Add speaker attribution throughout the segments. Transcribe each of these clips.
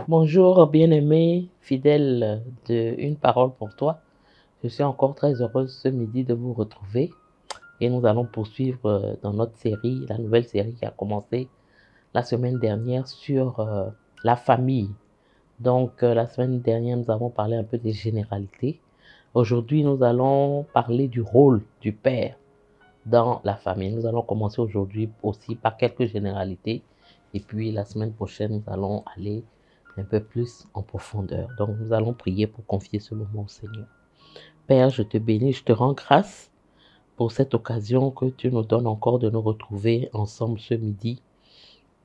Speaker 1: Bonjour bien-aimé, fidèle de Une parole pour toi. Je suis encore très heureuse ce midi de vous retrouver et nous allons poursuivre dans notre série, la nouvelle série qui a commencé la semaine dernière sur la famille. Donc la semaine dernière, nous avons parlé un peu des généralités. Aujourd'hui, nous allons parler du rôle du père dans la famille. Nous allons commencer aujourd'hui aussi par quelques généralités et puis la semaine prochaine, nous allons aller un peu plus en profondeur. Donc, nous allons prier pour confier ce moment au Seigneur. Père, je te bénis, je te rends grâce pour cette occasion que tu nous donnes encore de nous retrouver ensemble ce midi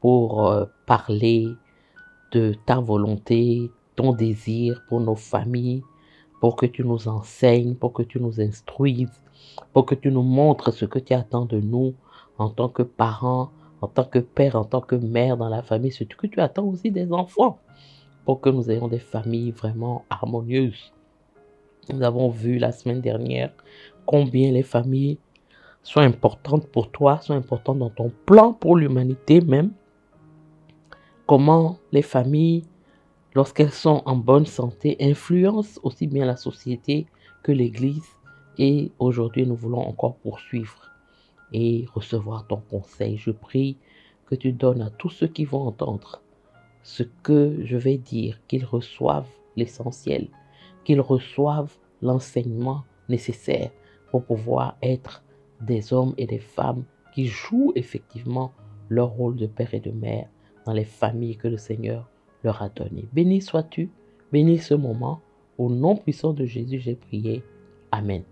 Speaker 1: pour parler de ta volonté, ton désir pour nos familles, pour que tu nous enseignes, pour que tu nous instruises, pour que tu nous montres ce que tu attends de nous en tant que parents, en tant que père, en tant que mère dans la famille, ce que tu attends aussi des enfants, pour que nous ayons des familles vraiment harmonieuses. Nous avons vu la semaine dernière combien les familles sont importantes pour toi, sont importantes dans ton plan pour l'humanité même. Comment les familles, lorsqu'elles sont en bonne santé, influencent aussi bien la société que l'Église. Et aujourd'hui, nous voulons encore poursuivre et recevoir ton conseil. Je prie que tu donnes à tous ceux qui vont entendre ce que je vais dire, qu'ils reçoivent l'essentiel, qu'ils reçoivent l'enseignement nécessaire pour pouvoir être des hommes et des femmes qui jouent effectivement leur rôle de père et de mère dans les familles que le Seigneur leur a données. Béni sois-tu, béni ce moment. Au nom puissant de Jésus, j'ai prié. Amen.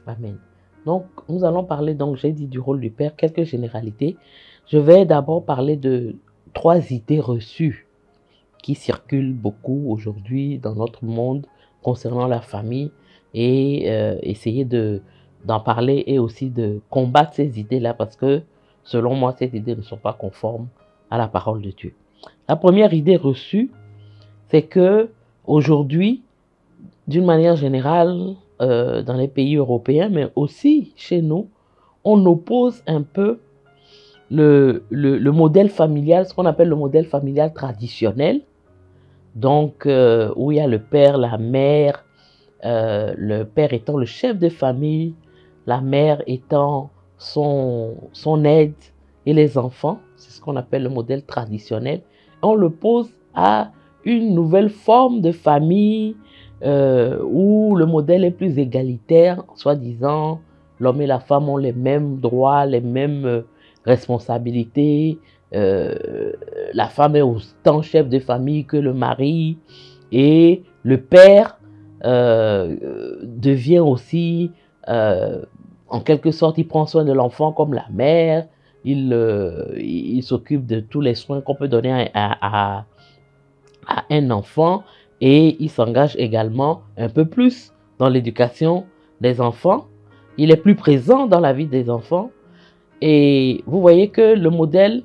Speaker 1: Amen. Donc, nous allons parler, j'ai dit du rôle du père, quelques généralités. Je vais d'abord parler de 3 idées reçues qui circulent beaucoup aujourd'hui dans notre monde concernant la famille et essayer d'en parler et aussi de combattre ces idées-là parce que, selon moi, ces idées ne sont pas conformes à la parole de Dieu. La première idée reçue, c'est que aujourd'hui, d'une manière générale, dans les pays européens, mais aussi chez nous, on oppose un peu le modèle familial, ce qu'on appelle le modèle familial traditionnel, donc où il y a le père, la mère, le père étant le chef de famille, la mère étant son aide et les enfants, c'est ce qu'on appelle le modèle traditionnel. On le pose à une nouvelle forme de famille où le modèle est plus égalitaire, soi-disant l'homme et la femme ont les mêmes droits, les mêmes responsabilités. La femme est autant chef de famille que le mari et le père devient aussi, en quelque sorte, il prend soin de l'enfant comme la mère, il s'occupe de tous les soins qu'on peut donner à un enfant et il s'engage également un peu plus dans l'éducation des enfants. Il est plus présent dans la vie des enfants et vous voyez que le modèle,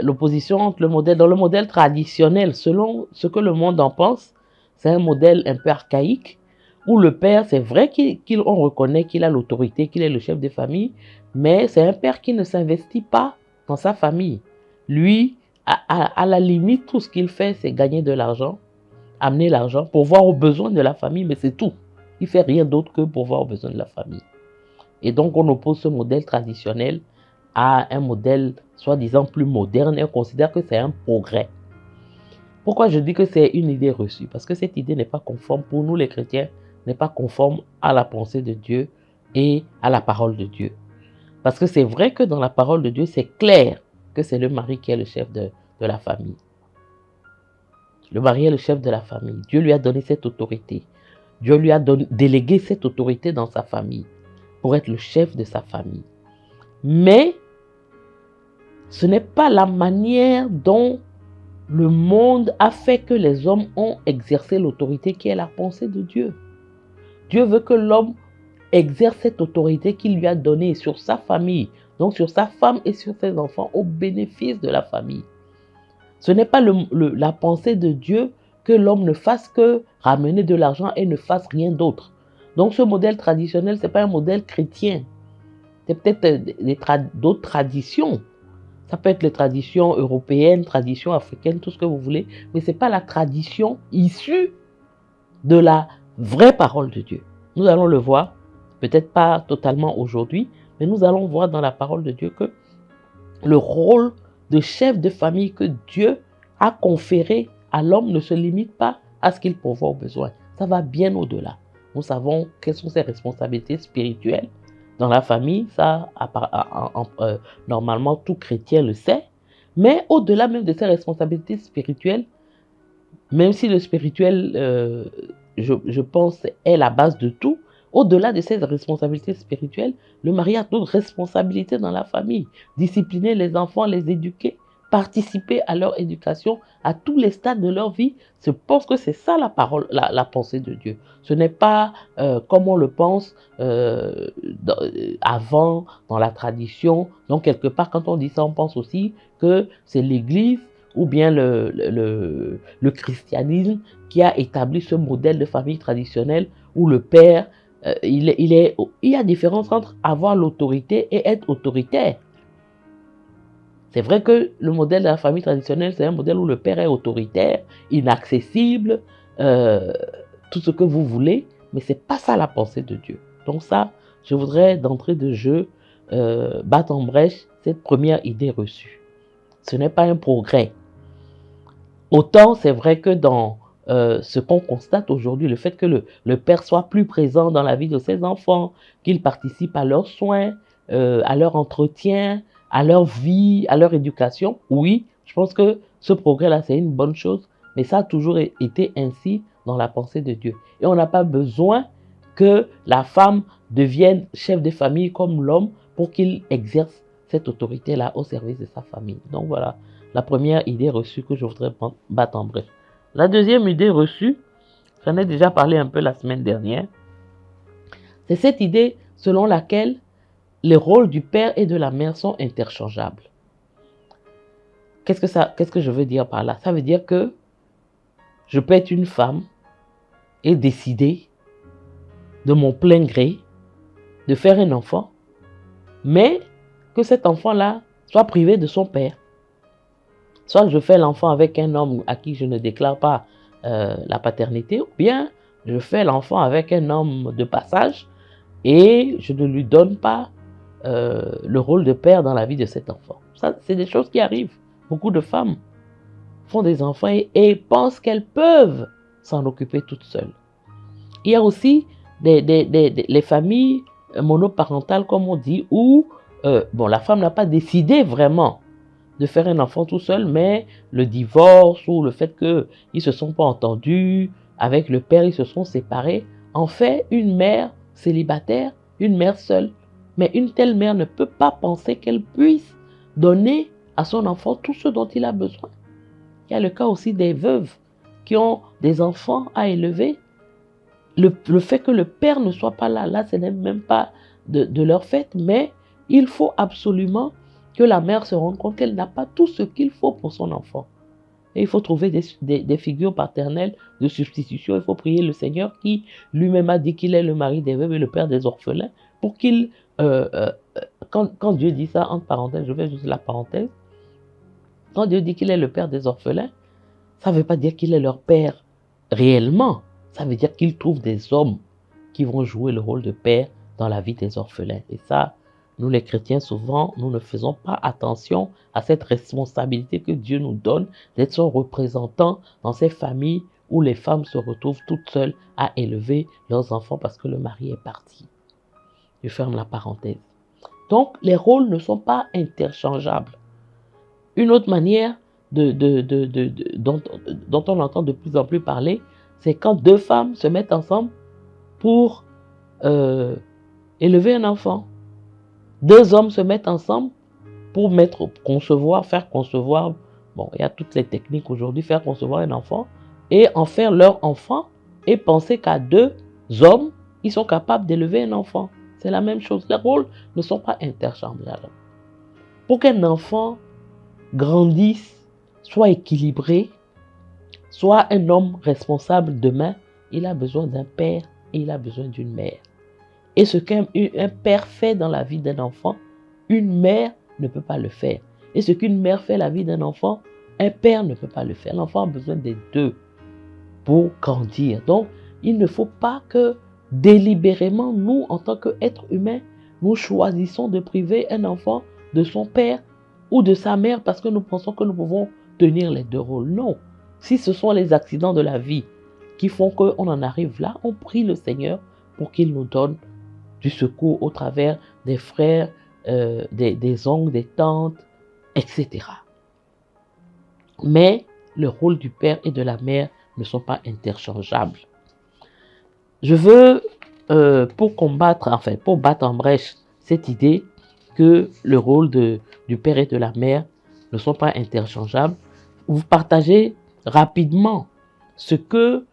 Speaker 1: l'opposition entre le modèle, dans le modèle traditionnel, selon ce que le monde en pense, c'est un modèle un peu archaïque où le père, c'est vrai qu'on reconnaît qu'il a l'autorité, qu'il est le chef de famille, mais c'est un père qui ne s'investit pas dans sa famille. Lui, à la limite, tout ce qu'il fait, c'est gagner de l'argent, amener l'argent pour voir aux besoins de la famille, mais c'est tout. Il ne fait rien d'autre que pour voir aux besoins de la famille. Et donc, on oppose ce modèle traditionnel à un modèle soi-disant plus moderne et on considère que c'est un progrès. Pourquoi je dis que c'est une idée reçue? Parce que cette idée n'est pas conforme, pour nous les chrétiens, n'est pas conforme à la pensée de Dieu et à la parole de Dieu. Parce que c'est vrai que dans la parole de Dieu, c'est clair que c'est le mari qui est le chef de la famille. Le mari est le chef de la famille. Dieu lui a donné cette autorité. Dieu lui a délégué cette autorité dans sa famille pour être le chef de sa famille. Mais ce n'est pas la manière dont le monde a fait que les hommes ont exercé l'autorité qui est la pensée de Dieu. Dieu veut que l'homme exerce cette autorité qu'il lui a donnée sur sa famille, donc sur sa femme et sur ses enfants au bénéfice de la famille. Ce n'est pas la pensée de Dieu que l'homme ne fasse que ramener de l'argent et ne fasse rien d'autre. Donc ce modèle traditionnel, ce n'est pas un modèle chrétien. C'est peut-être d'autres traditions. Ça peut être les traditions européennes, traditions africaines, tout ce que vous voulez, mais ce n'est pas la tradition issue de la vraie parole de Dieu. Nous allons le voir, peut-être pas totalement aujourd'hui, mais nous allons voir dans la parole de Dieu que le rôle de chef de famille que Dieu a conféré à l'homme ne se limite pas à ce qu'il pourvoit aux besoins. Ça va bien au-delà. Nous savons quelles sont ses responsabilités spirituelles dans la famille. Ça, normalement, tout chrétien le sait. Mais au-delà même de ses responsabilités spirituelles, même si le spirituel, je pense, est la base de tout, au-delà de ses responsabilités spirituelles, le mari a d'autres responsabilités dans la famille. Discipliner les enfants, les éduquer, participer à leur éducation à tous les stades de leur vie. Je pense que c'est ça la parole, la pensée de Dieu. Ce n'est pas comme on le pense avant, dans la tradition. Donc quelque part, quand on dit ça, on pense aussi que c'est l'Église ou bien le christianisme qui a établi ce modèle de famille traditionnelle où le père, il y a différence entre avoir l'autorité et être autoritaire. C'est vrai que le modèle de la famille traditionnelle, c'est un modèle où le père est autoritaire, inaccessible, tout ce que vous voulez, mais ce n'est pas ça la pensée de Dieu. Donc ça, je voudrais d'entrée de jeu battre en brèche cette première idée reçue. Ce n'est pas un progrès. Autant c'est vrai que dans ce qu'on constate aujourd'hui, le fait que le père soit plus présent dans la vie de ses enfants, qu'il participe à leurs soins, à leur entretien, à leur vie, à leur éducation, oui, je pense que ce progrès-là, c'est une bonne chose, mais ça a toujours été ainsi dans la pensée de Dieu. Et on n'a pas besoin que la femme devienne chef de famille comme l'homme pour qu'il exerce cette autorité-là au service de sa famille. Donc voilà, la première idée reçue que je voudrais battre en brèche. La deuxième idée reçue, j'en ai déjà parlé un peu la semaine dernière, c'est cette idée selon laquelle les rôles du père et de la mère sont interchangeables. Qu'est-ce que je veux dire par là? Ça veut dire que je peux être une femme et décider de mon plein gré de faire un enfant, mais que cet enfant-là soit privé de son père. Soit je fais l'enfant avec un homme à qui je ne déclare pas la paternité, ou bien je fais l'enfant avec un homme de passage et je ne lui donne pas le rôle de père dans la vie de cet enfant. Ça, c'est des choses qui arrivent. Beaucoup de femmes font des enfants et pensent qu'elles peuvent s'en occuper toutes seules. Il y a aussi les familles monoparentales, comme on dit, où la femme n'a pas décidé vraiment de faire un enfant tout seul, mais le divorce ou le fait qu'ils ne se sont pas entendus avec le père, ils se sont séparés, en fait une mère célibataire, une mère seule. Mais une telle mère ne peut pas penser qu'elle puisse donner à son enfant tout ce dont il a besoin. Il y a le cas aussi des veuves qui ont des enfants à élever. Le fait que le père ne soit pas là, ce n'est même pas de leur fait, mais il faut absolument que la mère se rende compte qu'elle n'a pas tout ce qu'il faut pour son enfant. Et il faut trouver des figures paternelles de substitution. Il faut prier le Seigneur qui lui-même a dit qu'il est le mari des veuves et le père des orphelins, pour qu'il, quand Dieu dit ça, entre parenthèses, je vais juste la parenthèse, quand Dieu dit qu'il est le père des orphelins, ça ne veut pas dire qu'il est leur père réellement. Ça veut dire qu'il trouve des hommes qui vont jouer le rôle de père dans la vie des orphelins. Et ça, nous les chrétiens, souvent, nous ne faisons pas attention à cette responsabilité que Dieu nous donne d'être son représentant dans ces familles où les femmes se retrouvent toutes seules à élever leurs enfants parce que le mari est parti. Je ferme la parenthèse. Donc, les rôles ne sont pas interchangeables. Une autre manière dont on entend de plus en plus parler, c'est quand deux femmes se mettent ensemble pour élever un enfant. Deux hommes se mettent ensemble pour faire concevoir, il y a toutes les techniques aujourd'hui, faire concevoir un enfant et en faire leur enfant et penser qu'à deux hommes, ils sont capables d'élever un enfant. C'est la même chose. Les rôles ne sont pas interchangeables. Pour qu'un enfant grandisse, soit équilibré, soit un homme responsable demain, il a besoin d'un père et il a besoin d'une mère. Et ce qu'un père fait dans la vie d'un enfant, une mère ne peut pas le faire. Et ce qu'une mère fait la vie d'un enfant, un père ne peut pas le faire. L'enfant a besoin des deux pour grandir. Donc, il ne faut pas que délibérément, nous, en tant qu'êtres humains, nous choisissons de priver un enfant de son père ou de sa mère parce que nous pensons que nous pouvons tenir les deux rôles. Non. Si ce sont les accidents de la vie qui font qu'on en arrive là, on prie le Seigneur pour qu'il nous donne du secours au travers des frères, des oncles, des tantes, etc. Mais le rôle du père et de la mère ne sont pas interchangeables. Je veux, pour battre en brèche cette idée que le rôle du père et de la mère ne sont pas interchangeables, vous partagez rapidement ce que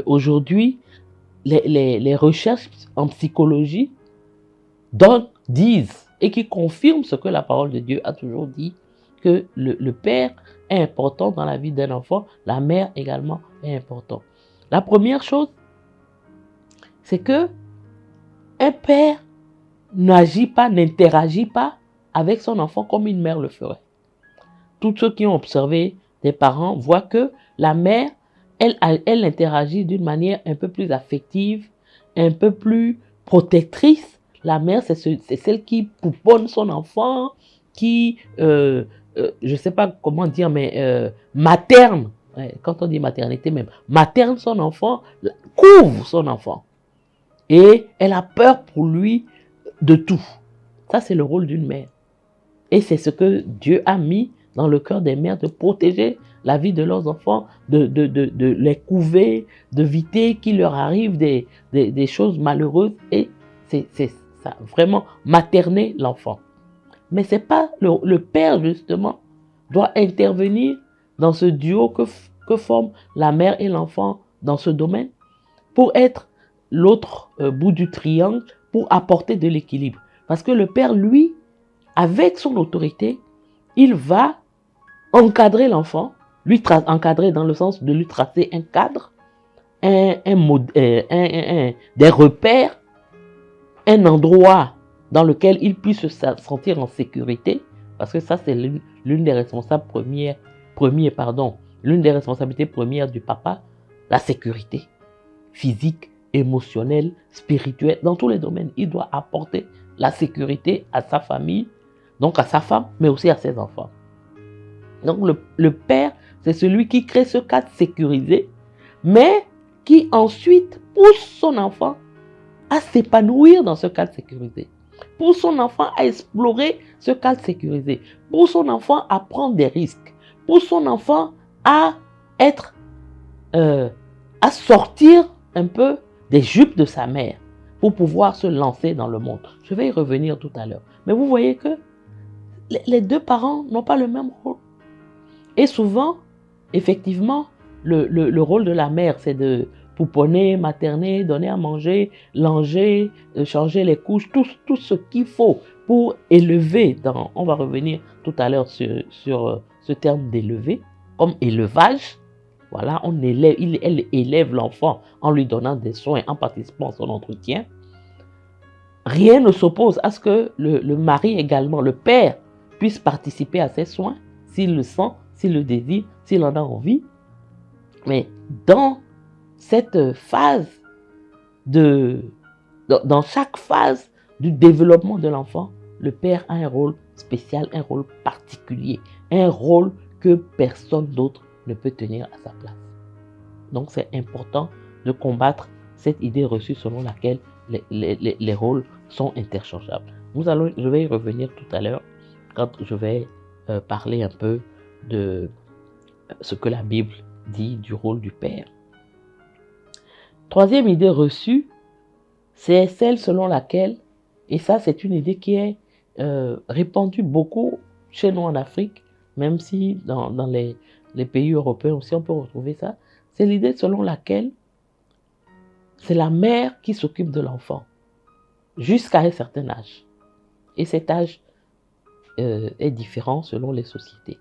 Speaker 1: aujourd'hui les recherches en psychologie disent et qui confirment ce que la parole de Dieu a toujours dit, que le père est important dans la vie d'un enfant, la mère également est importante. La première chose, c'est que un père n'agit pas, n'interagit pas avec son enfant comme une mère le ferait. Tous ceux qui ont observé des parents voient que la mère, elle interagit d'une manière un peu plus affective, un peu plus protectrice. La mère, c'est celle qui pouponne son enfant, qui, je ne sais pas comment dire, mais materne, quand on dit maternité même, materne son enfant, couvre son enfant. Et elle a peur pour lui de tout. Ça, c'est le rôle d'une mère. Et c'est ce que Dieu a mis dans le cœur des mères, de protéger la vie de leurs enfants, de les couver, d'éviter qu'il leur arrive des choses malheureuses. Et c'est ça, vraiment materner l'enfant. Mais c'est pas le père, justement, doit intervenir dans ce duo que forment la mère et l'enfant dans ce domaine pour être l'autre bout du triangle, pour apporter de l'équilibre. Parce que le père, lui, avec son autorité, il va encadrer l'enfant, encadrer dans le sens de lui tracer un cadre, des repères, un endroit dans lequel il puisse se sentir en sécurité, parce que ça, c'est l'une des responsabilités premières du papa, la sécurité physique, émotionnelle, spirituelle, dans tous les domaines. Il doit apporter la sécurité à sa famille, donc à sa femme, mais aussi à ses enfants. Donc le père, c'est celui qui crée ce cadre sécurisé, mais qui ensuite pousse son enfant à s'épanouir dans ce cadre sécurisé, pousse son enfant à explorer ce cadre sécurisé, pousse son enfant à prendre des risques, pousse son enfant à être, à sortir un peu des jupes de sa mère pour pouvoir se lancer dans le monde. Je vais y revenir tout à l'heure. Mais vous voyez que les deux parents n'ont pas le même rôle. Et souvent, effectivement, le rôle de la mère, c'est de pouponner, materner, donner à manger, langer, changer les couches, tout ce qu'il faut pour élever. On va revenir tout à l'heure sur ce terme d'élever, comme élevage. Voilà, elle élève l'enfant en lui donnant des soins, en participant à son entretien. Rien ne s'oppose à ce que le mari également, le père, puisse participer à ces soins, s'il le sent, s'il le désire, s'il en a envie. Mais dans cette phase dans chaque phase du développement de l'enfant, le père a un rôle spécial, un rôle particulier, un rôle que personne d'autre ne peut tenir à sa place. Donc c'est important de combattre cette idée reçue selon laquelle les rôles sont interchangeables. Je vais y revenir tout à l'heure quand je vais parler un peu de ce que la Bible dit du rôle du père. Troisième idée reçue, c'est celle selon laquelle, et ça c'est une idée qui est répandue beaucoup chez nous en Afrique, même si dans les pays européens aussi on peut retrouver ça, c'est l'idée selon laquelle c'est la mère qui s'occupe de l'enfant jusqu'à un certain âge. Et cet âge est différent selon les sociétés.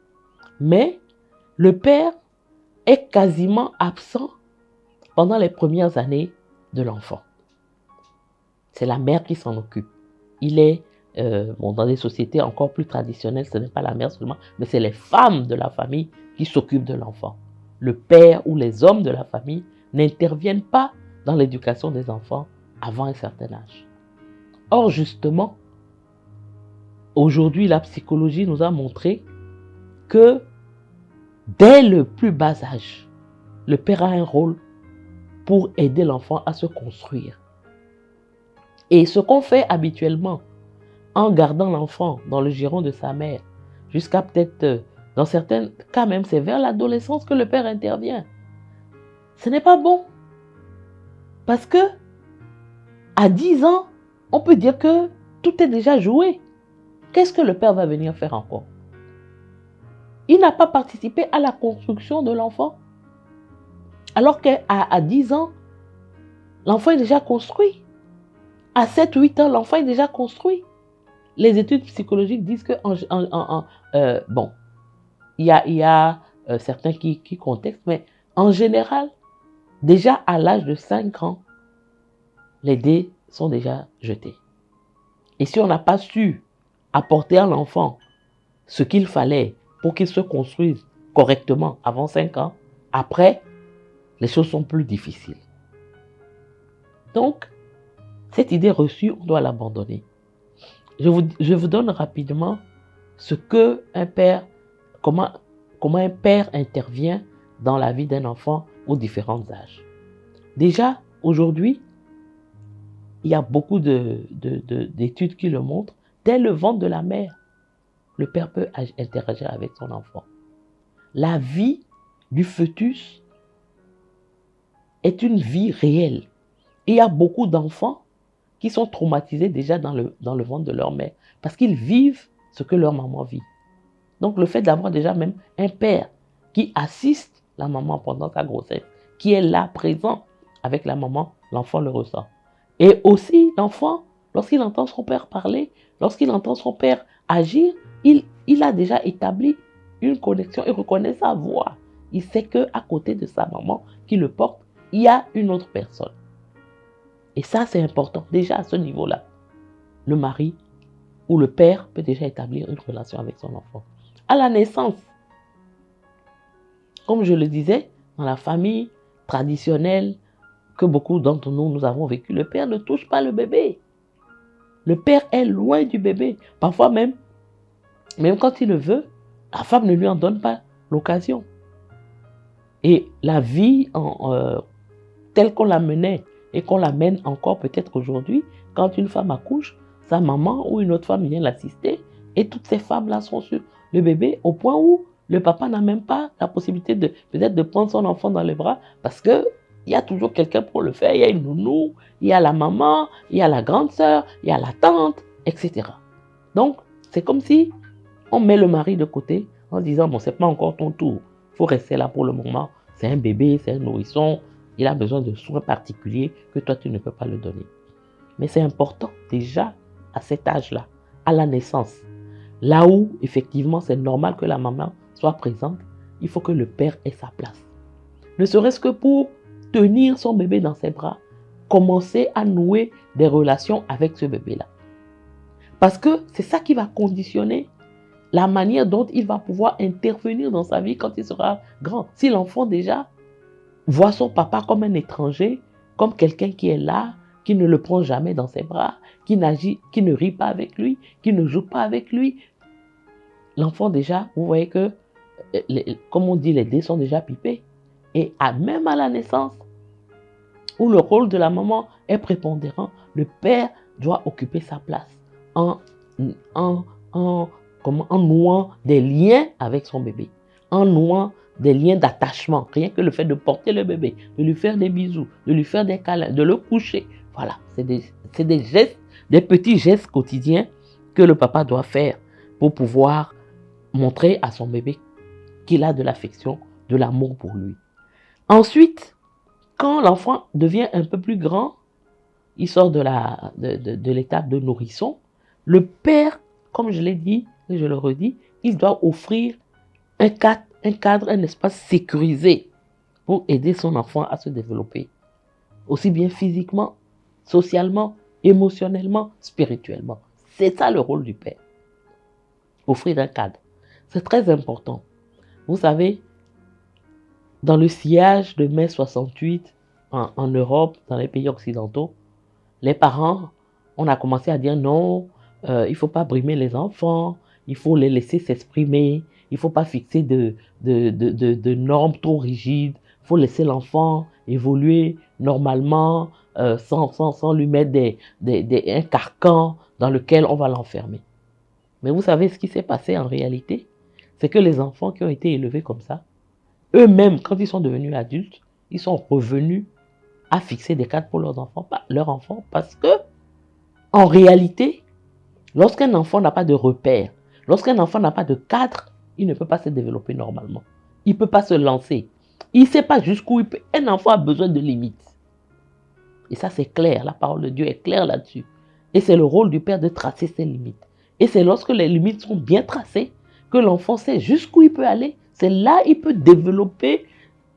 Speaker 1: Mais le père est quasiment absent pendant les premières années de l'enfant. C'est la mère qui s'en occupe. Il est bon, dans des sociétés encore plus traditionnelles, ce n'est pas la mère seulement, mais c'est les femmes de la famille qui s'occupent de l'enfant. Le père ou les hommes de la famille n'interviennent pas dans l'éducation des enfants avant un certain âge. Or, justement, aujourd'hui, la psychologie nous a montré que dès le plus bas âge, le père a un rôle pour aider l'enfant à se construire. Et ce qu'on fait habituellement, en gardant l'enfant dans le giron de sa mère, jusqu'à peut-être, dans certains cas même, c'est vers l'adolescence que le père intervient. Ce n'est pas bon. Parce que, à 10 ans, on peut dire que tout est déjà joué. Qu'est-ce que le père va venir faire encore? Il n'a pas participé à la construction de l'enfant. Alors qu'à 10 ans, l'enfant est déjà construit. À 7-8 ans, l'enfant est déjà construit. Les études psychologiques disent que, bon, il y a certains qui contextent, mais en général, déjà à l'âge de 5 ans, les dés sont déjà jetés. Et si on n'a pas su apporter à l'enfant ce qu'il fallait pour qu'il se construise correctement avant 5 ans, après, les choses sont plus difficiles. Donc, cette idée reçue, on doit l'abandonner. Je vous donne rapidement ce que un père, comment un père intervient dans la vie d'un enfant aux différents âges. Déjà, aujourd'hui, il y a beaucoup d'études qui le montrent. Dès le ventre de la mère, le père peut interagir avec son enfant. La vie du fœtus est une vie réelle. Et il y a beaucoup d'enfants qui sont traumatisés déjà dans le ventre de leur mère parce qu'ils vivent ce que leur maman vit. Donc le fait d'avoir déjà même un père qui assiste la maman pendant sa grossesse, qui est là présent avec la maman, l'enfant le ressent. Et aussi l'enfant, lorsqu'il entend son père parler, lorsqu'il entend son père agir, il a déjà établi une connexion, il reconnaît sa voix. Il sait qu'à côté de sa maman qui le porte, il y a une autre personne. Et ça, c'est important. Déjà à ce niveau-là, le mari ou le père peut déjà établir une relation avec son enfant. À la naissance, comme je le disais, dans la famille traditionnelle que beaucoup d'entre nous avons vécu, le père ne touche pas le bébé. Le père est loin du bébé. Parfois même quand il le veut, la femme ne lui en donne pas l'occasion. Et la vie telle qu'on la menait et qu'on la mène encore peut-être aujourd'hui, quand une femme accouche, sa maman ou une autre femme vient l'assister et toutes ces femmes-là sont sur le bébé au point où le papa n'a même pas la possibilité peut-être de prendre son enfant dans les bras parce qu'il y a toujours quelqu'un pour le faire. Il y a une nounou, il y a la maman, il y a la grande sœur, il y a la tante, etc. Donc, c'est comme si on met le mari de côté en disant, bon, c'est pas encore ton tour, il faut rester là pour le moment, c'est un bébé, c'est un nourrisson, il a besoin de soins particuliers que toi, tu ne peux pas le donner. Mais c'est important déjà à cet âge-là, à la naissance. Là où, effectivement, c'est normal que la maman soit présente, il faut que le père ait sa place. Ne serait-ce que pour tenir son bébé dans ses bras, commencer à nouer des relations avec ce bébé-là. Parce que c'est ça qui va conditionner la manière dont il va pouvoir intervenir dans sa vie quand il sera grand. Si l'enfant déjà voit son papa comme un étranger, comme quelqu'un qui est là, qui ne le prend jamais dans ses bras, qui ne rit pas avec lui, qui ne joue pas avec lui. L'enfant déjà, vous voyez que, comme on dit, les dés sont déjà pipés. Et même à la naissance, où le rôle de la maman est prépondérant, le père doit occuper sa place en nouant des liens avec son bébé, en nouant des liens d'attachement, rien que le fait de porter le bébé, de lui faire des bisous, de lui faire des câlins, de le coucher. Voilà, c'est des gestes, des petits gestes quotidiens que le papa doit faire pour pouvoir montrer à son bébé qu'il a de l'affection, de l'amour pour lui. Ensuite, quand l'enfant devient un peu plus grand, il sort de l'étape de nourrisson, le père, comme je l'ai dit et je le redis, il doit offrir un cadre, un espace sécurisé pour aider son enfant à se développer, aussi bien physiquement, socialement, émotionnellement, spirituellement. C'est ça le rôle du père. Offrir un cadre. C'est très important. Vous savez, dans le sillage de mai 68 en Europe, dans les pays occidentaux, les parents, on a commencé à dire non, il ne faut pas brimer les enfants, il faut les laisser s'exprimer, il ne faut pas fixer de normes trop rigides, il faut laisser l'enfant évoluer normalement sans lui mettre un carcan dans lequel on va l'enfermer. Mais vous savez ce qui s'est passé en réalité? C'est que les enfants qui ont été élevés comme ça, eux-mêmes, quand ils sont devenus adultes, ils sont revenus à fixer des cadres pour leurs enfants parce que, en réalité, lorsqu'un enfant n'a pas de repère, lorsqu'un enfant n'a pas de cadre, il ne peut pas se développer normalement. Il ne peut pas se lancer. Il ne sait pas jusqu'où il peut. Un enfant a besoin de limites. Et ça, c'est clair. La parole de Dieu est claire là-dessus. Et c'est le rôle du père de tracer ses limites. Et c'est lorsque les limites sont bien tracées que l'enfant sait jusqu'où il peut aller. C'est là qu'il peut développer,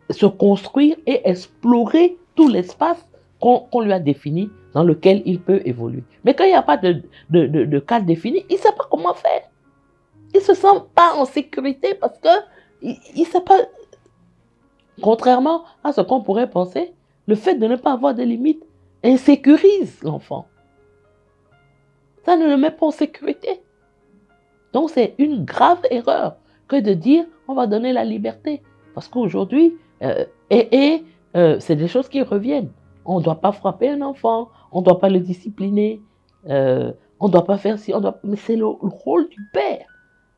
Speaker 1: se construire et explorer tout l'espace qu'on lui a défini, dans lequel il peut évoluer. Mais quand il n'y a pas de cadre défini, il ne sait pas comment faire. Il ne se sent pas en sécurité parce qu'il ne sait pas, contrairement à ce qu'on pourrait penser, le fait de ne pas avoir de limites insécurise l'enfant. Ça ne le met pas en sécurité. Donc c'est une grave erreur que de dire on va donner la liberté. Parce qu'aujourd'hui, c'est des choses qui reviennent. On ne doit pas frapper un enfant, on ne doit pas le discipliner, on ne doit pas faire ci, mais c'est le rôle du père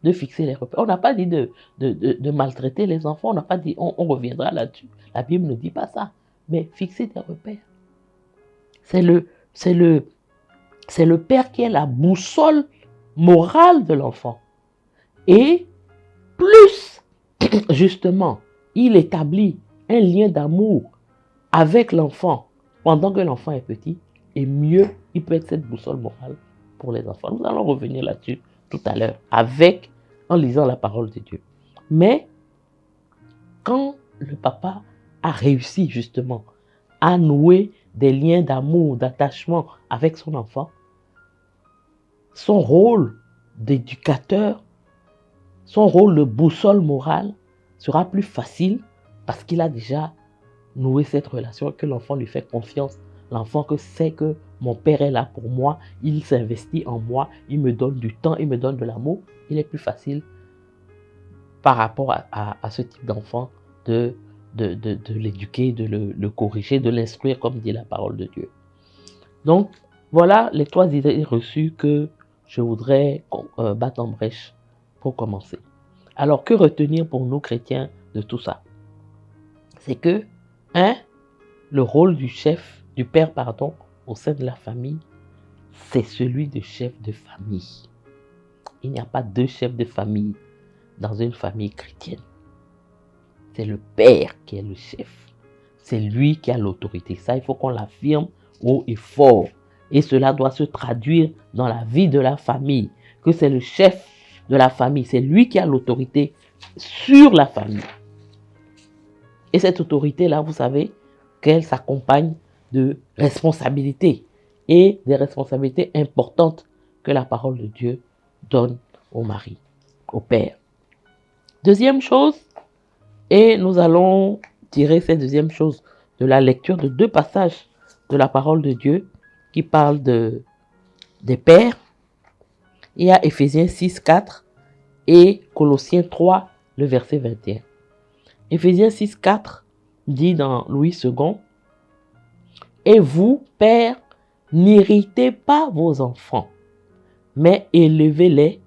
Speaker 1: de fixer les repères. On n'a pas dit de maltraiter les enfants, on n'a pas dit, on reviendra là-dessus. La Bible ne dit pas ça, mais fixer des repères. C'est le père qui est la boussole morale de l'enfant. Et plus, justement, il établit un lien d'amour avec l'enfant pendant que l'enfant est petit, et mieux il peut être cette boussole morale pour les enfants. Nous allons revenir là-dessus tout à l'heure, en lisant la parole de Dieu. Mais, quand le papa a réussi justement à nouer des liens d'amour, d'attachement avec son enfant, son rôle d'éducateur, son rôle de boussole morale sera plus facile parce qu'il a déjà noué cette relation, que l'enfant lui fait confiance. L'enfant sait que mon père est là pour moi, il s'investit en moi, il me donne du temps, il me donne de l'amour. Il est plus facile par rapport à ce type d'enfant de l'éduquer, de le corriger, de l'instruire comme dit la parole de Dieu. Donc, voilà les 3 idées reçues que je voudrais battre en brèche pour commencer. Alors, que retenir pour nous chrétiens de tout ça? C'est que, le rôle du père, au sein de la famille, c'est celui de chef de famille. Il n'y a pas 2 chefs de famille dans une famille chrétienne. C'est le père qui est le chef. C'est lui qui a l'autorité. Ça, il faut qu'on l'affirme haut et fort. Et cela doit se traduire dans la vie de la famille. Que c'est le chef de la famille. C'est lui qui a l'autorité sur la famille. Et cette autorité-là, vous savez, qu'elle s'accompagne de responsabilités. Et des responsabilités importantes que la parole de Dieu donne au mari, au père. Deuxième chose, et nous allons tirer cette deuxième chose de la lecture de 2 passages de la parole de Dieu qui parlent des pères. Il y a Éphésiens 6, 4 et Colossiens 3, le verset 21. Éphésiens 6, 4 dit dans Louis II, « Et vous, pères, n'irritez pas vos enfants, mais élevez-les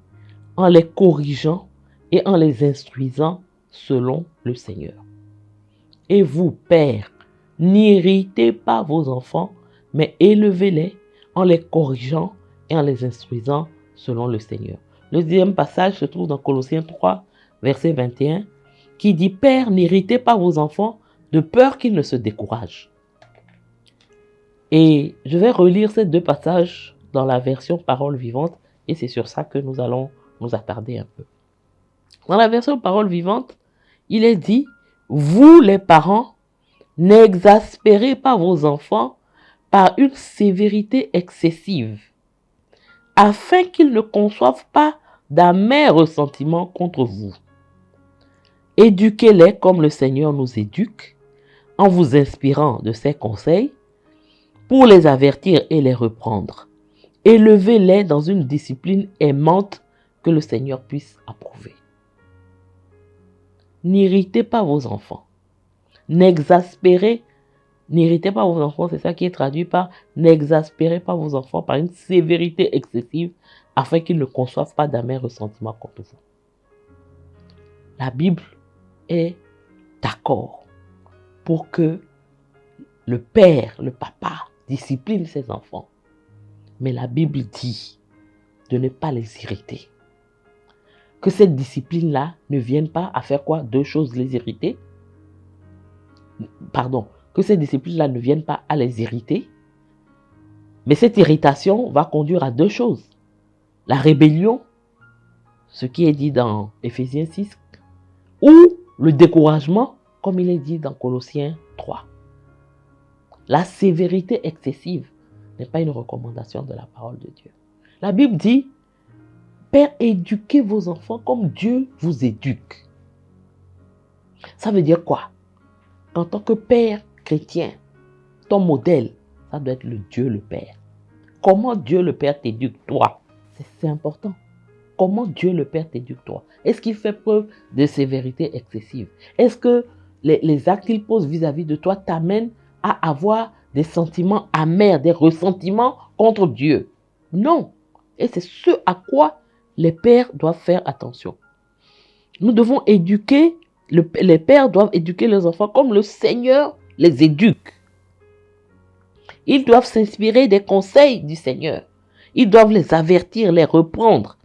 Speaker 1: en les corrigeant et en les instruisant selon le Seigneur. Et vous, pères, n'irritez pas vos enfants, mais élevez-les en les corrigeant et en les instruisant selon le Seigneur. » Le deuxième passage se trouve dans Colossiens 3, verset 21, qui dit « Pères, n'irritez pas vos enfants de peur qu'ils ne se découragent. » Et je vais relire ces 2 passages dans la version Parole vivante, et c'est sur ça que nous allons nous attarder un peu. Dans la version Parole vivante, il est dit « Vous les parents, n'exaspérez pas vos enfants par une sévérité excessive. afin qu'ils ne conçoivent pas d'amers ressentiments contre vous. Éduquez-les comme le Seigneur nous éduque, en vous inspirant de ses conseils, pour les avertir et les reprendre. Élevez-les dans une discipline aimante que le Seigneur puisse approuver. N'irritez pas vos enfants. N'irritez pas vos enfants, c'est ça qui est traduit par n'exaspérez pas vos enfants par une sévérité excessive afin qu'ils ne conçoivent pas d'amers ressentiments contre vous. La Bible est d'accord pour que le père, le papa, discipline ses enfants. Mais la Bible dit de ne pas les irriter. Que cette discipline-là ne vienne pas à faire quoi? Deux choses, les irriter. Que cette discipline-là ne vienne pas à les irriter. Mais cette irritation va conduire à deux choses. La rébellion, ce qui est dit dans Éphésiens 6, ou le découragement, comme il est dit dans Colossiens 3. La sévérité excessive n'est pas une recommandation de la parole de Dieu. La Bible dit, Père, éduquez vos enfants comme Dieu vous éduque. Ça veut dire quoi? En tant que père chrétien, ton modèle, ça doit être le Dieu le Père. Comment Dieu le Père t'éduque toi? C'est important. Comment Dieu le Père t'éduque toi? Est-ce qu'il fait preuve de sévérité excessive? Est-ce que les actes qu'il pose vis-à-vis de toi t'amènent à avoir des sentiments amers, des ressentiments contre Dieu? Non. Et c'est ce à quoi les pères doivent faire attention. Nous devons éduquer, les pères doivent éduquer leurs enfants comme le Seigneur les éduque. Ils doivent s'inspirer des conseils du Seigneur. Ils doivent les avertir, les reprendre.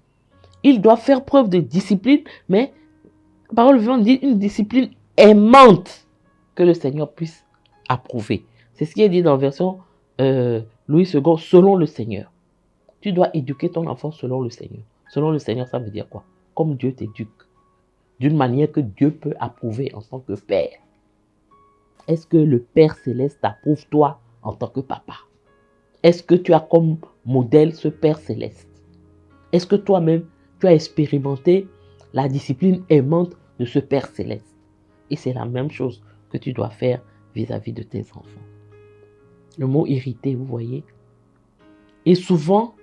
Speaker 1: Ils doivent faire preuve de discipline, mais la parole vivante dit une discipline aimante que le Seigneur puisse approuver. C'est ce qui est dit dans la version Louis II, selon le Seigneur. Tu dois éduquer ton enfant selon le Seigneur. Selon le Seigneur, ça veut dire quoi? Comme Dieu t'éduque. D'une manière que Dieu peut approuver en tant que père. Est-ce que le Père Céleste approuve toi en tant que papa? Est-ce que tu as comme modèle ce Père Céleste? Est-ce que toi-même, tu as expérimenté la discipline aimante de ce Père Céleste? Et c'est la même chose que tu dois faire vis-à-vis de tes enfants. Le mot irriter, vous voyez? Et souvent,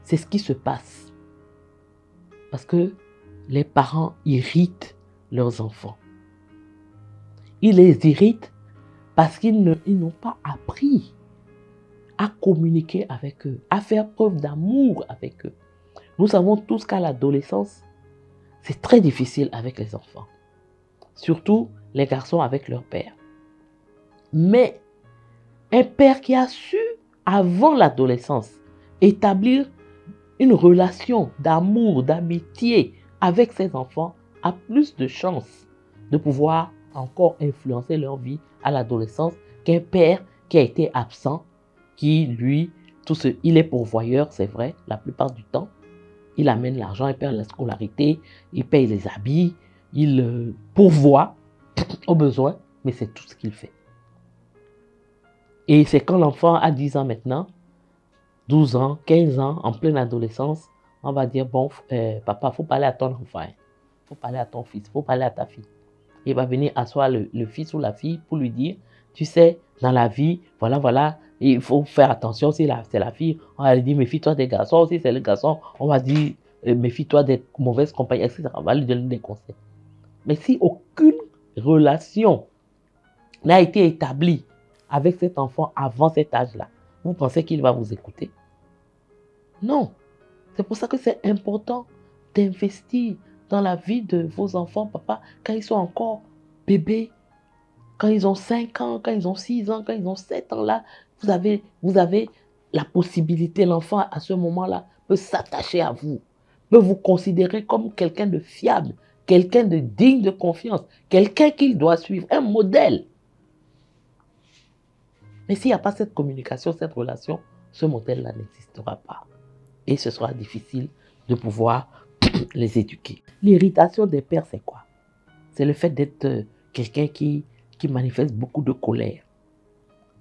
Speaker 1: c'est ce qui se passe. Parce que les parents irritent leurs enfants. Ils les irritent parce qu'ils n'ont pas appris à communiquer avec eux, à faire preuve d'amour avec eux. Nous savons tous qu'à l'adolescence, c'est très difficile avec les enfants. Surtout les garçons avec leur père. Mais un père qui a su, avant l'adolescence, établir une relation d'amour, d'amitié avec ses enfants a plus de chances de pouvoir encore influencer leur vie à l'adolescence qu'un père qui a été absent, qui lui, il est pourvoyeur, c'est vrai, la plupart du temps. Il amène l'argent, il paye la scolarité, il paye les habits, il pourvoit aux besoins, mais c'est tout ce qu'il fait. Et c'est quand l'enfant a 10 ans maintenant, 12 ans, 15 ans, en pleine adolescence, on va dire, bon, papa, il faut parler à ton enfant, il faut parler à ton fils, il faut parler à ta fille. Il va venir asseoir le fils ou la fille pour lui dire, tu sais, dans la vie, voilà, il faut faire attention, si c'est la fille, on va lui dire, méfie-toi des garçons, si c'est le garçon, on va dire, méfie-toi des mauvaises compagnies, etc. On va lui donner des conseils. Mais si aucune relation n'a été établie avec cet enfant avant cet âge-là, vous pensez qu'il va vous écouter? Non. C'est pour ça que c'est important d'investir dans la vie de vos enfants, papa, quand ils sont encore bébés, quand ils ont 5 ans, quand ils ont 6 ans, quand ils ont 7 ans, là, vous avez la possibilité, l'enfant à ce moment-là peut s'attacher à vous, peut vous considérer comme quelqu'un de fiable, quelqu'un de digne de confiance, quelqu'un qu'il doit suivre, un modèle. Mais s'il n'y a pas cette communication, cette relation, ce modèle-là n'existera pas. Et ce sera difficile de pouvoir les éduquer. L'irritation des pères, c'est quoi? C'est le fait d'être quelqu'un qui manifeste beaucoup de colère,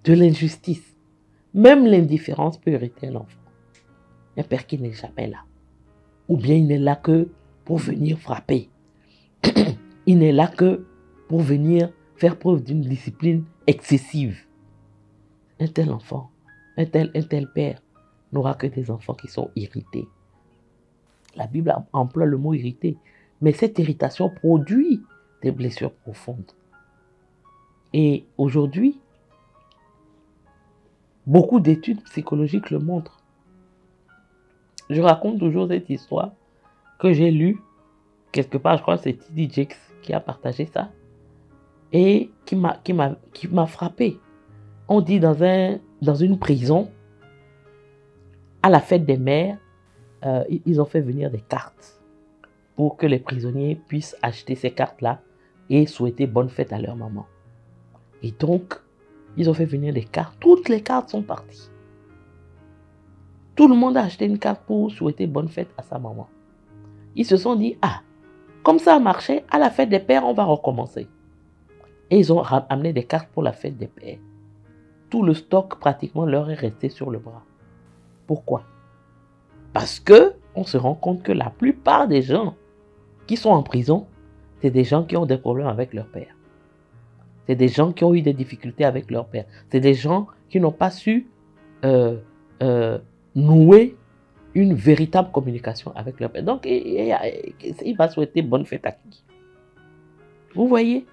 Speaker 1: de l'injustice. Même l'indifférence peut irriter un enfant. un père qui n'est jamais là. Ou bien il n'est là que pour venir frapper. Il n'est là que pour venir faire preuve d'une discipline excessive. Un tel enfant, un tel père n'aura que des enfants qui sont irrités. La Bible emploie le mot irrité, mais cette irritation produit des blessures profondes. Et aujourd'hui, beaucoup d'études psychologiques le montrent. Je raconte toujours cette histoire que j'ai lue quelque part, je crois que c'est T.D. Jakes qui a partagé ça, et qui m'a frappé. On dit dans une prison, à la fête des mères, ils ont fait venir des cartes pour que les prisonniers puissent acheter ces cartes-là et souhaiter bonne fête à leur maman. Et donc, ils ont fait venir des cartes. Toutes les cartes sont parties. Tout le monde a acheté une carte pour souhaiter bonne fête à sa maman. Ils se sont dit, comme ça a marché, à la fête des pères, on va recommencer. Et ils ont amené des cartes pour la fête des pères. Tout le stock pratiquement leur est resté sur le bras. Pourquoi? Parce que on se rend compte que la plupart des gens qui sont en prison, c'est des gens qui ont des problèmes avec leur père. C'est des gens qui ont eu des difficultés avec leur père. C'est des gens qui n'ont pas su nouer une véritable communication avec leur père. Donc, il va souhaiter bonne fête à qui? Vous voyez?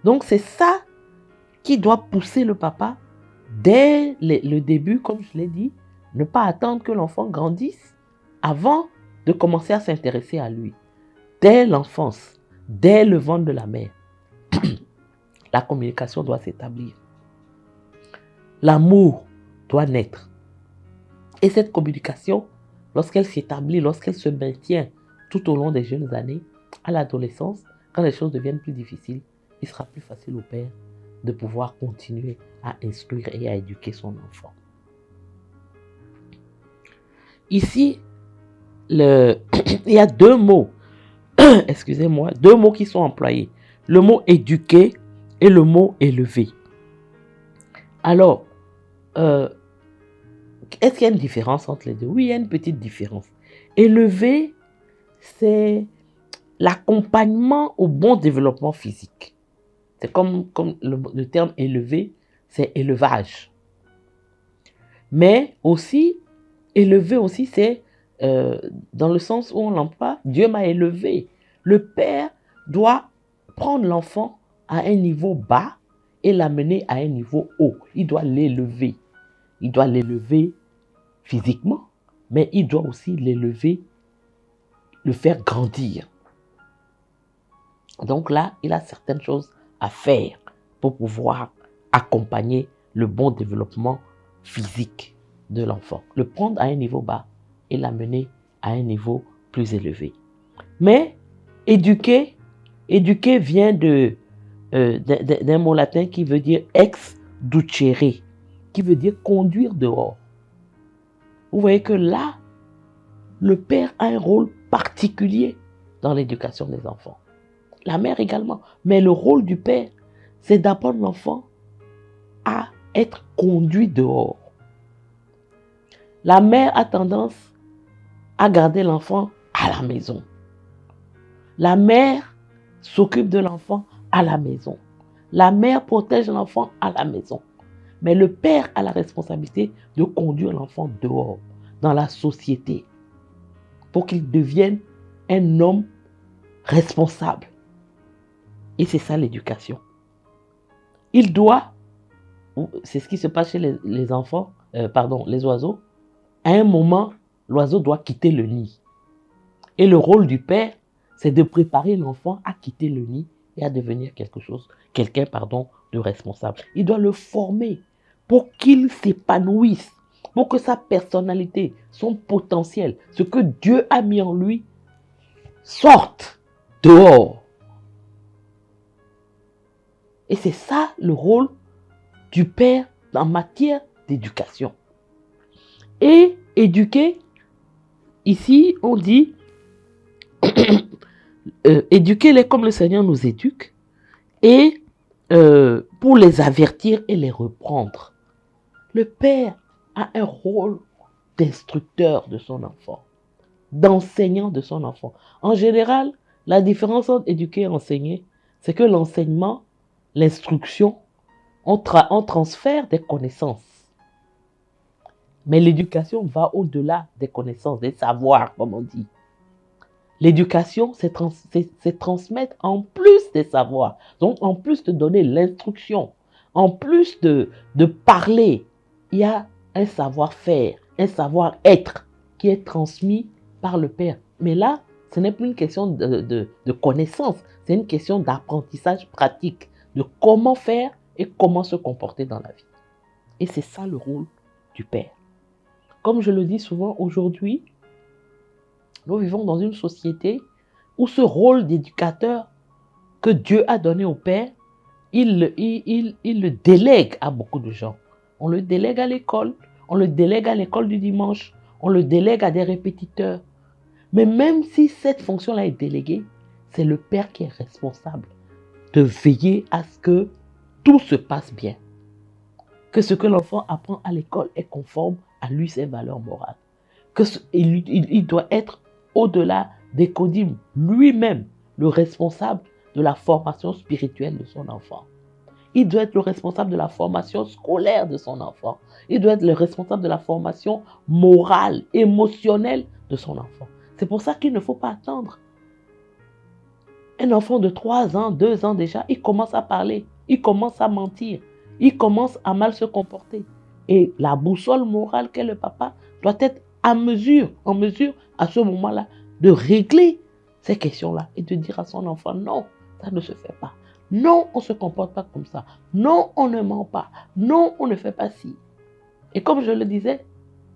Speaker 1: Donc, c'est ça qui doit pousser le papa dès le début, comme je l'ai dit, ne pas attendre que l'enfant grandisse avant de commencer à s'intéresser à lui. Dès l'enfance, dès le ventre de la mère, la communication doit s'établir. L'amour doit naître. Et cette communication, lorsqu'elle s'établit, lorsqu'elle se maintient tout au long des jeunes années, à l'adolescence, quand les choses deviennent plus difficiles, il sera plus facile au père de pouvoir continuer à instruire et à éduquer son enfant. Ici, il y a deux mots, excusez-moi, deux mots qui sont employés. Le mot éduquer et le mot élever. Alors, est-ce qu'il y a une différence entre les deux? Oui, il y a une petite différence. Élever, c'est l'accompagnement au bon développement physique. C'est comme le terme élever, c'est élevage. Mais aussi, élever aussi, c'est dans le sens où on l'emploie, Dieu m'a élevé. Le père doit prendre l'enfant à un niveau bas et l'amener à un niveau haut. Il doit l'élever. Il doit l'élever physiquement, mais il doit aussi l'élever, le faire grandir. Donc là, il a certaines choses à faire pour pouvoir accompagner le bon développement physique de l'enfant. Le prendre à un niveau bas et l'amener à un niveau plus élevé. Mais éduquer vient d'un mot latin qui veut dire ex ducere, qui veut dire conduire dehors. Vous voyez que là, le père a un rôle particulier dans l'éducation des enfants. La mère également. Mais le rôle du père, c'est d'apprendre l'enfant à être conduit dehors. La mère a tendance à garder l'enfant à la maison. La mère s'occupe de l'enfant à la maison. La mère protège l'enfant à la maison. Mais le père a la responsabilité de conduire l'enfant dehors, dans la société, pour qu'il devienne un homme responsable. Et c'est ça l'éducation. Il doit, c'est ce qui se passe chez les oiseaux, à un moment, l'oiseau doit quitter le nid. Et le rôle du père, c'est de préparer l'enfant à quitter le nid et à devenir quelqu'un de responsable. Il doit le former pour qu'il s'épanouisse, pour que sa personnalité, son potentiel, ce que Dieu a mis en lui, sorte dehors. Et c'est ça le rôle du père en matière d'éducation. Et éduquer, ici on dit éduquez-les comme le Seigneur nous éduque et pour les avertir et les reprendre. Le père a un rôle d'instructeur de son enfant, d'enseignant de son enfant. En général, la différence entre éduquer et enseigner, c'est que l'enseignement, l'instruction, on transfère des connaissances. Mais l'éducation va au-delà des connaissances, des savoirs, comme on dit. L'éducation, c'est transmettre en plus des savoirs. Donc, en plus de donner l'instruction, en plus de parler, il y a un savoir-faire, un savoir-être qui est transmis par le Père. Mais là, ce n'est plus une question de connaissance, c'est une question d'apprentissage pratique, de comment faire et comment se comporter dans la vie. Et c'est ça le rôle du Père. Comme je le dis souvent aujourd'hui, nous vivons dans une société où ce rôle d'éducateur que Dieu a donné au Père, il le délègue à beaucoup de gens. On le délègue à l'école, on le délègue à l'école du dimanche, on le délègue à des répétiteurs. Mais même si cette fonction-là est déléguée, c'est le Père qui est responsable de veiller à ce que tout se passe bien. Que ce que l'enfant apprend à l'école est conforme à lui, ses valeurs morales. Il doit être au-delà des codimes, lui-même le responsable de la formation spirituelle de son enfant. Il doit être le responsable de la formation scolaire de son enfant. Il doit être le responsable de la formation morale, émotionnelle de son enfant. C'est pour ça qu'il ne faut pas attendre. Un enfant de 3 ans, 2 ans déjà, il commence à parler, il commence à mentir, il commence à mal se comporter. Et la boussole morale qu'est le papa doit être en mesure à ce moment-là de régler ces questions-là et de dire à son enfant, non, ça ne se fait pas. Non, on ne se comporte pas comme ça. Non, on ne ment pas. Non, on ne fait pas ci. Et comme je le disais,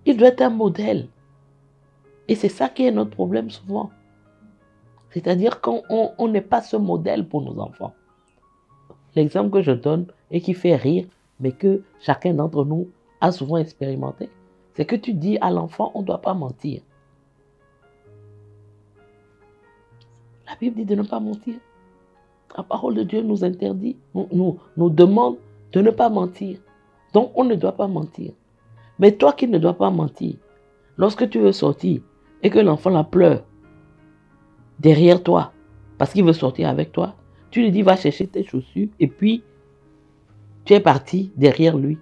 Speaker 1: il doit être un modèle. Et c'est ça qui est notre problème souvent. C'est-à-dire qu'on n'est pas ce modèle pour nos enfants. L'exemple que je donne et qui fait rire, mais que chacun d'entre nous a souvent expérimenté, c'est que tu dis à l'enfant, on ne doit pas mentir. La Bible dit de ne pas mentir. La parole de Dieu nous interdit, nous demande de ne pas mentir. Donc, on ne doit pas mentir. Mais toi qui ne dois pas mentir, lorsque tu veux sortir et que l'enfant la pleure derrière toi, parce qu'il veut sortir avec toi, tu lui dis, va chercher tes chaussures et puis tu es parti derrière lui.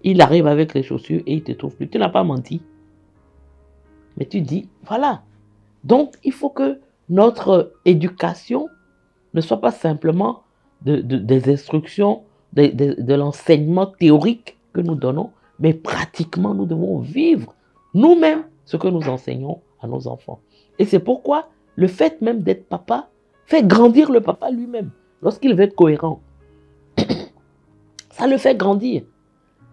Speaker 1: Il arrive avec les chaussures et il ne te trouve plus. Tu n'as pas menti. Mais tu dis, voilà. Donc, il faut que notre éducation ne soit pas simplement des instructions, de l'enseignement théorique que nous donnons, mais pratiquement, nous devons vivre nous-mêmes ce que nous enseignons à nos enfants. Et c'est pourquoi le fait même d'être papa fait grandir le papa lui-même. Lorsqu'il veut être cohérent, ça le fait grandir.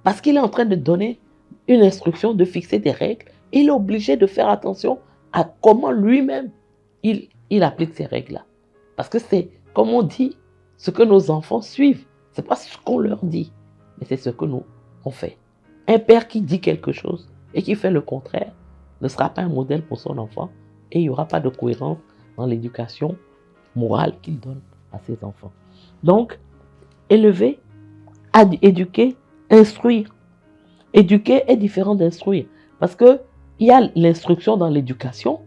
Speaker 1: Parce qu'il est en train de donner une instruction, de fixer des règles. Et il est obligé de faire attention à comment lui-même il applique ces règles-là. Parce que c'est, comme on dit, ce que nos enfants suivent. Ce n'est pas ce qu'on leur dit, mais c'est ce que nous, on fait. Un père qui dit quelque chose et qui fait le contraire ne sera pas un modèle pour son enfant et il n'y aura pas de cohérence dans l'éducation morale qu'il donne à ses enfants. Donc, élever, éduquer, instruire. Éduquer est différent d'instruire parce qu'il y a l'instruction dans l'éducation,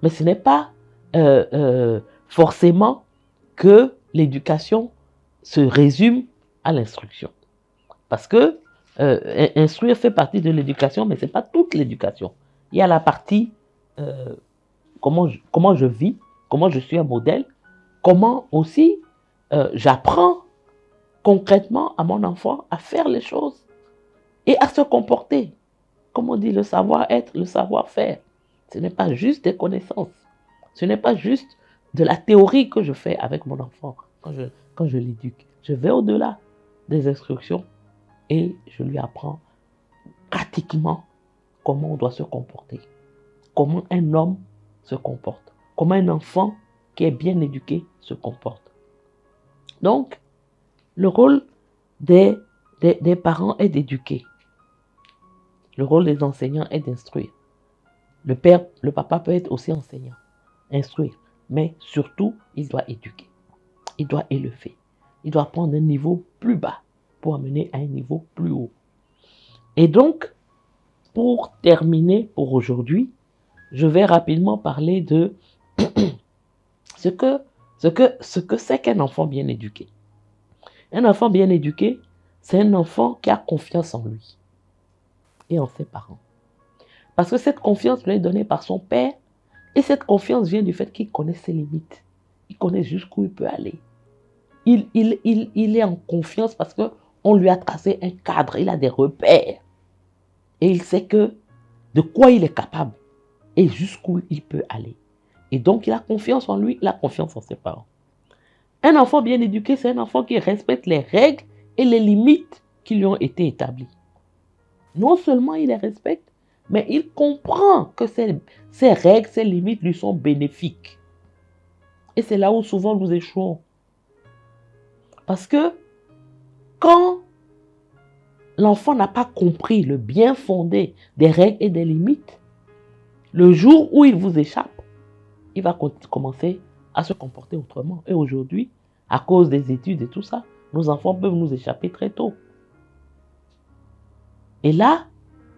Speaker 1: mais ce n'est pas forcément que l'éducation se résume à l'instruction. Parce que instruire fait partie de l'éducation, mais ce n'est pas toute l'éducation. Il y a la partie comment je vis, comment je suis un modèle, comment aussi j'apprends concrètement à mon enfant à faire les choses et à se comporter. Comme on dit, le savoir-être, le savoir-faire. Ce n'est pas juste des connaissances. Ce n'est pas juste de la théorie que je fais avec mon enfant quand je l'éduque. Je vais au-delà des instructions et je lui apprends pratiquement comment on doit se comporter. Comment un homme se comporte. Comment un enfant qui est bien éduqué se comporte. Donc, le rôle des parents est d'éduquer. Le rôle des enseignants est d'instruire. Le papa peut être aussi enseignant, instruire, mais surtout, il doit éduquer. Il doit élever. Il doit prendre un niveau plus bas pour amener à un niveau plus haut. Et donc, pour terminer pour aujourd'hui, je vais rapidement parler de ce que c'est qu'un enfant bien éduqué. Un enfant bien éduqué, c'est un enfant qui a confiance en lui et en ses parents. Parce que cette confiance lui est donnée par son père et cette confiance vient du fait qu'il connaît ses limites. Il connaît jusqu'où il peut aller. Il est en confiance parce qu'on lui a tracé un cadre, il a des repères. Et il sait de quoi il est capable et jusqu'où il peut aller. Et donc il a confiance en lui, il a confiance en ses parents. Un enfant bien éduqué, c'est un enfant qui respecte les règles et les limites qui lui ont été établies. Non seulement il les respecte, mais il comprend que ces règles, ces limites lui sont bénéfiques. Et c'est là où souvent nous échouons. Parce que quand l'enfant n'a pas compris le bien fondé des règles et des limites, le jour où il vous échappe, il va commencer à se comporter autrement. Et aujourd'hui, à cause des études et tout ça, nos enfants peuvent nous échapper très tôt. Et là,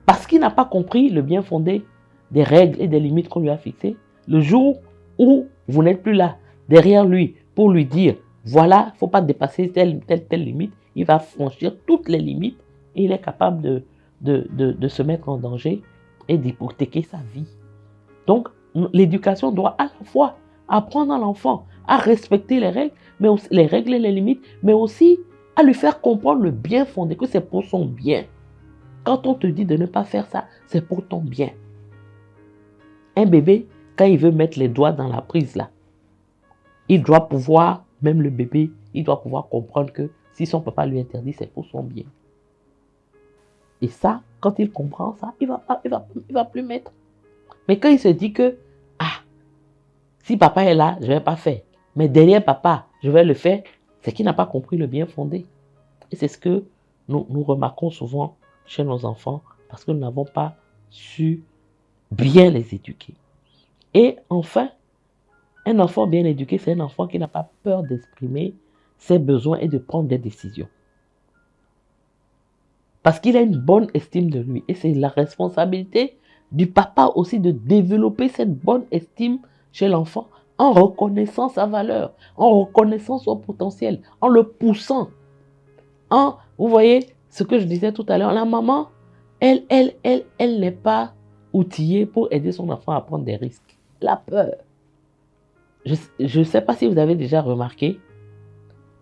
Speaker 1: parce qu'il n'a pas compris le bien fondé des règles et des limites qu'on lui a fixées, le jour où vous n'êtes plus là, derrière lui, pour lui dire, voilà, il ne faut pas dépasser telle limite, il va franchir toutes les limites et il est capable de se mettre en danger et d'hypothéquer sa vie. Donc, l'éducation doit à la fois apprendre à l'enfant à respecter les règles, mais aussi les règles et les limites, mais aussi à lui faire comprendre le bien fondé, que c'est pour son bien. Quand on te dit de ne pas faire ça, c'est pour ton bien. Un bébé, quand il veut mettre les doigts dans la prise là, il doit pouvoir, même le bébé, il doit pouvoir comprendre que si son papa lui interdit, c'est pour son bien. Et ça, quand il comprend ça, il va plus mettre. Mais quand il se dit que, si papa est là, je ne vais pas faire. Mais derrière papa, je vais le faire, c'est qu'il n'a pas compris le bien fondé. Et c'est ce que nous remarquons souvent chez nos enfants parce que nous n'avons pas su bien les éduquer. Et enfin, un enfant bien éduqué, c'est un enfant qui n'a pas peur d'exprimer ses besoins et de prendre des décisions. Parce qu'il a une bonne estime de lui. Et c'est la responsabilité du papa aussi de développer cette bonne estime chez l'enfant en reconnaissant sa valeur, en reconnaissant son potentiel, en le poussant. Vous voyez ce que je disais tout à l'heure, la maman, elle n'est pas outillée pour aider son enfant à prendre des risques. La peur. Je ne sais pas si vous avez déjà remarqué,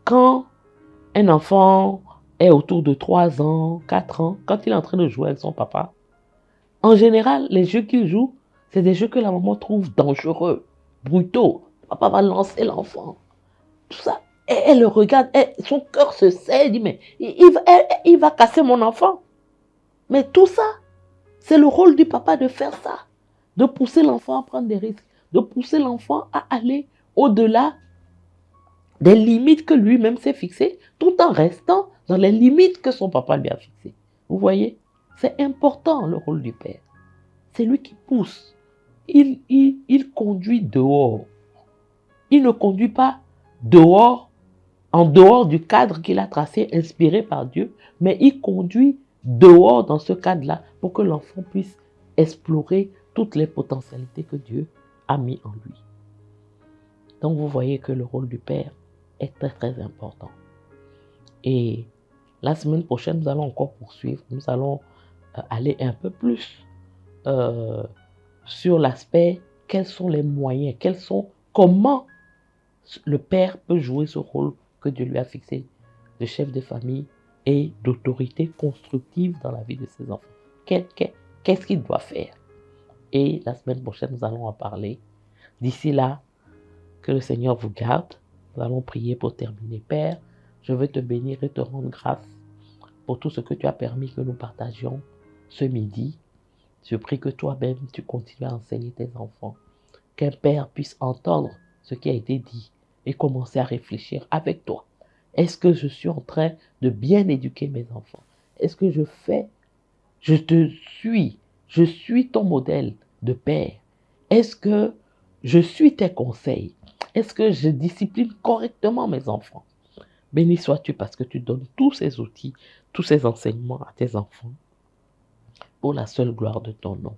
Speaker 1: quand un enfant est autour de 3 ans, 4 ans, quand il est en train de jouer avec son papa, en général, les jeux qu'il joue, c'est des jeux que la maman trouve dangereux, brutaux. Papa va lancer l'enfant. Tout ça. Et elle le regarde, son cœur se serre, elle dit, mais il va casser mon enfant. Mais tout ça, c'est le rôle du papa de faire ça, de pousser l'enfant à prendre des risques, de pousser l'enfant à aller au-delà des limites que lui-même s'est fixées, tout en restant dans les limites que son papa lui a fixées. Vous voyez, c'est important le rôle du père. C'est lui qui pousse. Il conduit dehors. Il ne conduit pas dehors, en dehors du cadre qu'il a tracé, inspiré par Dieu, mais il conduit dehors dans ce cadre-là pour que l'enfant puisse explorer toutes les potentialités que Dieu a mis en lui. Donc vous voyez que le rôle du père est très très important. Et la semaine prochaine, nous allons encore poursuivre. Nous allons aller un peu plus sur l'aspect, quels sont les moyens, comment le père peut jouer ce rôle que Dieu lui a fixé de chef de famille et d'autorité constructive dans la vie de ses enfants. Qu'est-ce qu'il doit faire? Et la semaine prochaine, nous allons en parler. D'ici là, que le Seigneur vous garde. Nous allons prier pour terminer. Père, je veux te bénir et te rendre grâce pour tout ce que tu as permis que nous partagions ce midi. Je prie que toi-même, tu continues à enseigner tes enfants. Qu'un père puisse entendre ce qui a été dit et commencer à réfléchir avec toi. Est-ce que je suis en train de bien éduquer mes enfants? Est-ce que je suis ton modèle de père? Est-ce que je suis tes conseils? Est-ce que je discipline correctement mes enfants? Béni sois-tu parce que tu donnes tous ces outils, tous ces enseignements à tes enfants. pour la seule gloire de ton nom.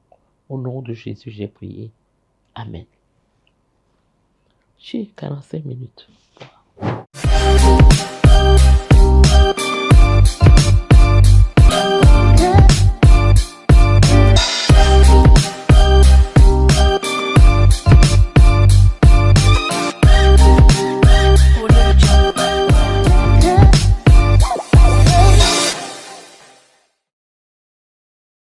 Speaker 1: Au nom de Jésus, j'ai prié. Amen. J'ai 45 minutes.